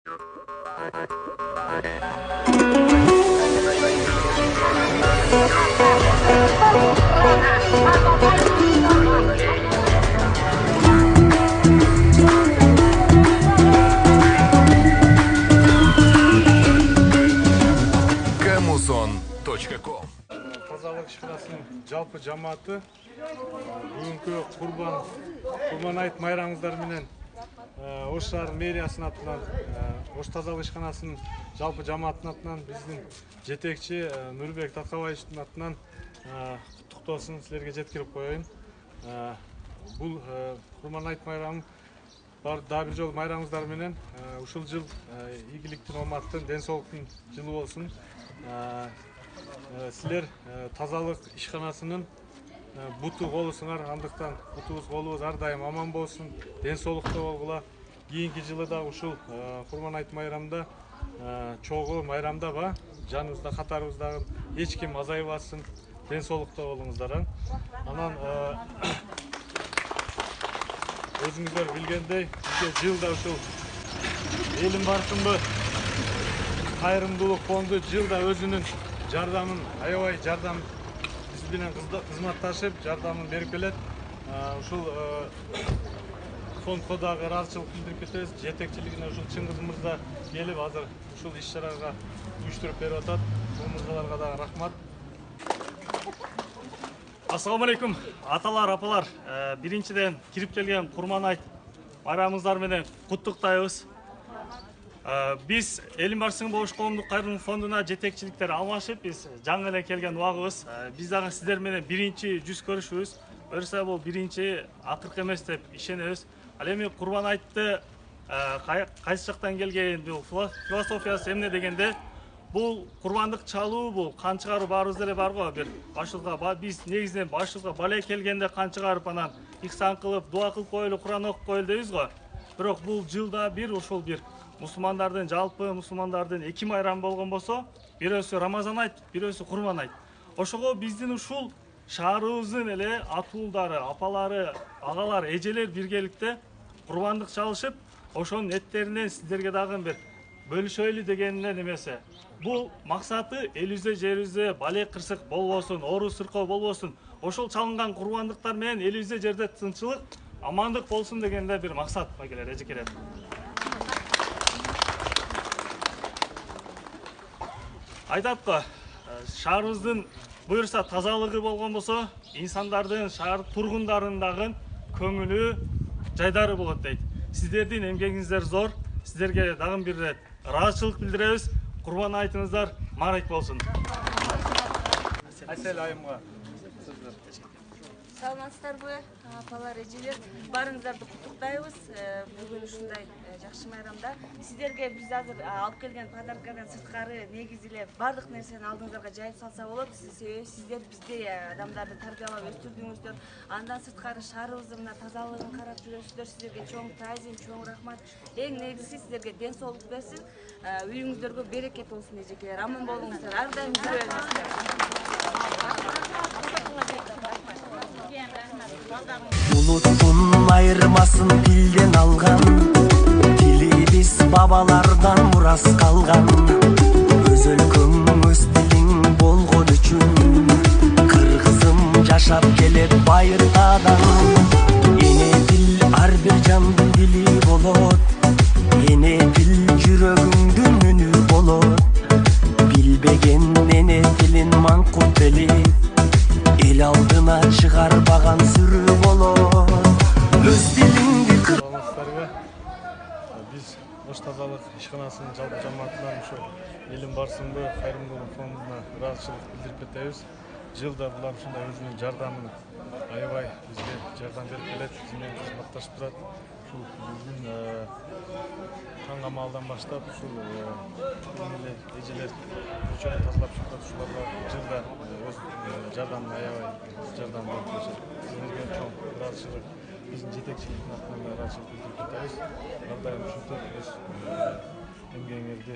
Kamuson.com Тазалык ишканасынын жалпы жамааты бүгүнкү Курман айт майрамыңыздар менен Ош шаар мэриясынын атынан, Ош тазалык ишканасынын жалпы жамааттын атынан, биздин жетекчи Нурбек Такабаевичтин атынан куттуктоосун силерге жеткирип коеюн. Бул Курман айт майрамы дагы бир жолу майрамыңыздар менен ушул жыл ийгиликтин, ооматтын, ден соолуктун жылы болсун. Силер тазалык ишканасынын буту колусуңар, андыктан бутубуз колубуз ар дайым аман болсун, ден соолукта болгула. Кийинки жылы да ушул Курман айт майрамында чогуу майрамдаба, жаныбызда, катарыбыздагы эч ким азайбасын, ден соолукта болуңуздар. Анан өзүңүздөр билгендей, бизде жылда ушул элим барсынбы кайрымдуулук фонду жылда өзүнүн жардамын, аябай жардам биз менен кызматташып, жардамын берип келет. Ушул фондко дагы ыраазычылык билдирип кетебиз. Жетекчилигине ушул Чыңгыз мырза келип, азыр ушул иш-чарага уюштуруп берип атат. Бул мырзаларга дагы рахмат. Ассаламу алейкум, аталар, апалар. Биринчиден кирип келген Курман айт майрамыңыздар менен куттуктайбыз. Биз Элим барсың Ош коомдук кайрымдуулук фондуна жетекчиликтер алмашып, биз жаңы эле келген убагыбыз. Биз дагы сиздер менен биринчи жүз көрүшүбүз. Өрсө бул биринчи, акыркы эмес деп ишенебиз. Ал эми Курман айтты кайсы жактан келген, бул философиясы эмне дегенде, бул курбандык чалуу, бул кан чыгаруу баарыбызда эле бар го. Бир башыбызга биз негизинен башыбызга бале келгенде кан чыгарып, анан ихсан кылып, дуа кылып коелу, Куран окуп коелу дейбиз го. Бирок бул жылда бир ушул бир мусулмандардын, жалпы мусулмандардын эки майрамы болгон болсо, бирөөсү Рамазан айт, бирөөсү Курман айт. Ошого биздин ушул шаарыбыздын эле атуулдары, апалары, агалар, эжелер биргеликте курбандык чалышып, ошонун эттеринен сиздерге дагы бир бөлүшөлү дегенинен эмесе. Бул максаты элибизде, жерибизде бале кырсык болбосун, оору сыркоо болбосун. Ошол чалынган курбандыктар менен элибизде, жерде тынччылык, амандык болсун дегенде бир максат багелер, эжекелер. Айтат го, шаарыбыздын буюрса тазалыгы болгон болсо, инсандардын, шаар тургундарын дагы көңүлү жайдары болот дейт. Сиздердин эмгегиңиздер зор, сиздерге дагы бир ирет ыраазычылык билдиребиз. Курбан айтыңыздар марайт болсун. Айсел айымга Саламатсыздарбы, апалар, эжелер, баарыңыздарды куттуктайбыз. Бүгүн ушундай жакшы майрамда сиздерге биз азыр алып келген подаркадан сырткары негизи эле бардык нерсени алдыңыздарга жайып салса болот. Себеби сиздер биздей адамдарды тарбиялап өстүрдүңүздөр. Андан сырткары шаарыбыздын мына тазалыгын карап жүрөсүздөр. Сиздерге чоң таазим, чоң рахмат. Эң негизгиси сиздерге ден соолук берсин, үйүңүздөргө берекет болсун эжекелер. Аман болуңуздар, ар дайым жүрө бериңиздер. Bulutun ayırmasın dilden algan, dilimiz babalardan muras kalgan. Öz өлкөң, öz dilin bolgon üçün, kırgızım yaşap gelip bayırtadan. Ene dil ar bir jandын dili bolot, ene dil жүрөгүңдүн үнү bolot. Bilbegen ene dilin mankut belip, el aldına çıkarbagan sürü bolot. Öz dilingdi kır. Саламатсыздарбы? Биз Ош тазалык ишканасынын жалпы жамаатынан ушу Элим барсынбы кайрымдуулук фондуна ыраазычылык билдирип кетебиз. Жылда булар ушундай өзүнүн жардамын аябай бизге жардам берип келет, биз менен кызматташып турат. Ушул биздин каңгамалдан баштап ушул эжелер көчөнү тазалап чыккан, ушуларга жылда өз жардамын аябай жардам берип келишет. Силерге чоң ыраазычылык, биздин жетекчиликтин атынан да ыраазычылык билдирип кетебиз. Ар дайым ушинтип өз эмгегиңерди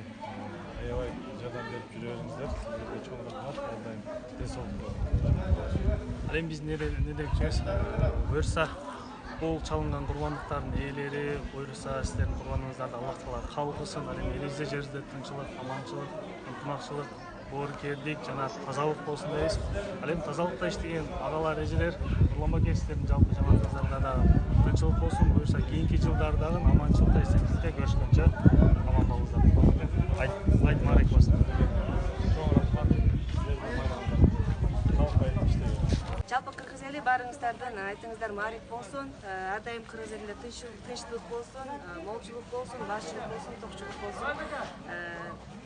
аябай жардам берип жүрө бериңиздер. Силерге чоң рахмат, ар дайым ден соолук болуңуздар. Ал эми биз не демекчибиз? Буюрса кол чалынган курбандыктардын ээлери буйруса сиздердин курбаныңыздарды Аллах Таала кабыл кылсын. Ал эми элибизде жерибизде тынччылык, аманчылык, ынтымакчылык, боорукердик жана тазалык болсун дейбиз. Ал эми тазалыкта иштеген агалар, эжелер, курман бекеттердин жалпы жамаатыңыздарда дагы тынччылык болсун. Буюрса кийинки жылдары дагы аманчылыкта эсептикте көрүшкөнчө аман болуңуздар. Айт марек болсун. Жалпы Кыргыз эли барыңыздардын айтыңыздар марек болсун. Ар дайым Кыргыз элинде тынччылык болсун, молчулук болсун, башчылык болсун, токчулук болсун.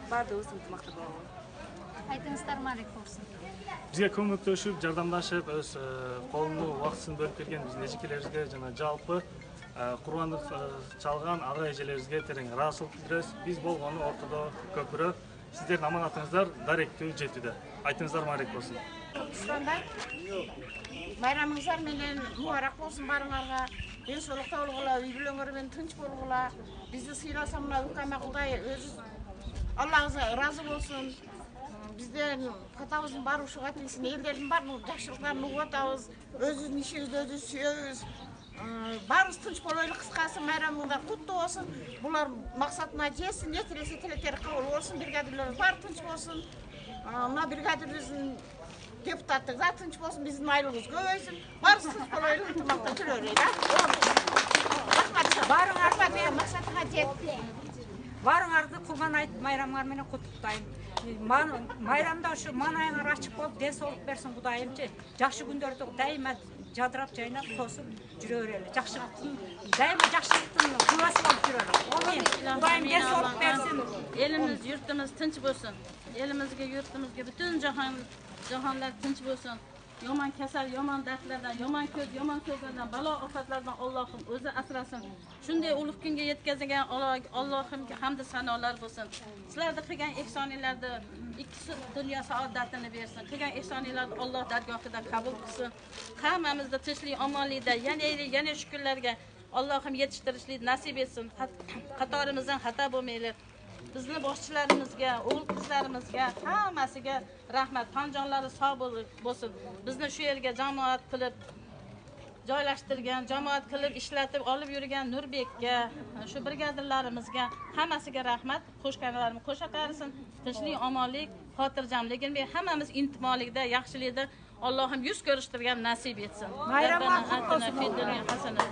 Баардыгыбыз ынтымакта болобу. Айтыңыздар марек болсун. Бизге көмөктөшүп, жардамдашып, өз колунду убактысын бөлүп берген биздин эжекелерибизге жана жалпы курбандык чалган ага эжелерибизге терең ыраазычылык билдиребиз. Биз болгону ортодо көпүрө сиздердин аманатыңыздар даректүү жетүүдө. Айтыңыздар марек болсун. Кыргызстанда байрамыңыздар менен мубарак болсун барыңарга. Денсаулыкта болгула, үй бүлөңөр менен тынч болгула. Бизди сыйласа мына Укама Кудай өзү Аллахыңызга ыраазы болсун. Бизден катабыздын баары ушуга тийсин, элдердин баардык жакшылыктарын угуп атабыз. Өзүбүздүн ишибизди өзүбүз сүйөбүз. Баарыбыз тынч болойлу, кыскасы майрамыңыздар куттуу болсун. Булар максатына жетсин, не тилесе тилектери кабыл болсун. Бригадирлерибиз баары тынч болсун. Мына бригадирлерибиздин депутаттык да тынч болсун, биздин айлыгыбыз көбөйсүн. Баарыбыз тынч болойлу, ынтымакта жүрөлү, да. Рахмат. Барыңар менен максатыңа жет. Барыңарды Курбан айт майрамыңар менен куттуктайм. Майрамда ушу маанайыңар ачык болуп, денсаулык берсин Кудайымчы. Жакшы күндөрдө дайыма жадырап жайнап тосуп жүрө берели. Жакшылыктын, дайыма жакшылыктын кубасы болуп жүрөлү. Кудайым денсаулык берсин. Elimiz, yurtimiz tinch bo'lsin. Elimizga, yurtimizga butun jahonlar tinch bo'lsin. Yomon kasal, yomon dardlardan, yomon ko'zlardan, balo ofatlardan Allohim o'zi asrasin. Shunday ulug' kunga yetkazgan Allohimga hamd sanolar bo'lsin. Sizlarda qilgan ehsoninglarni ikkisi dunyo saodatini bersin. Qilgan ehsoninglarni Alloh dargohida qabul qilsin. Hammamizda tinchlik, omonlikda yana shu kunlarga Allohim yetishtirishlik nasib etsin. Qatorimizdan xato bo'lmaylik. Bizni boshchilarimizga, o'g'il qizlarimizga, hammasiga rahmat, xonjonlari sog' bo'lsin. Bizni shu yerga jamoat qilib joylashtirgan, jamoat qilib ishlatib olib yurgan Nurbekka, shu brigadirlarimizga hammasiga rahmat. Qo'shganlarim qo'sha qarisin. Tinchlik, omonlik, xotirjamligini hammamiz intimolikda, yaxshilikda Allohim yuz ko'rishtirgan nasib etsin. Bayram Hasanat.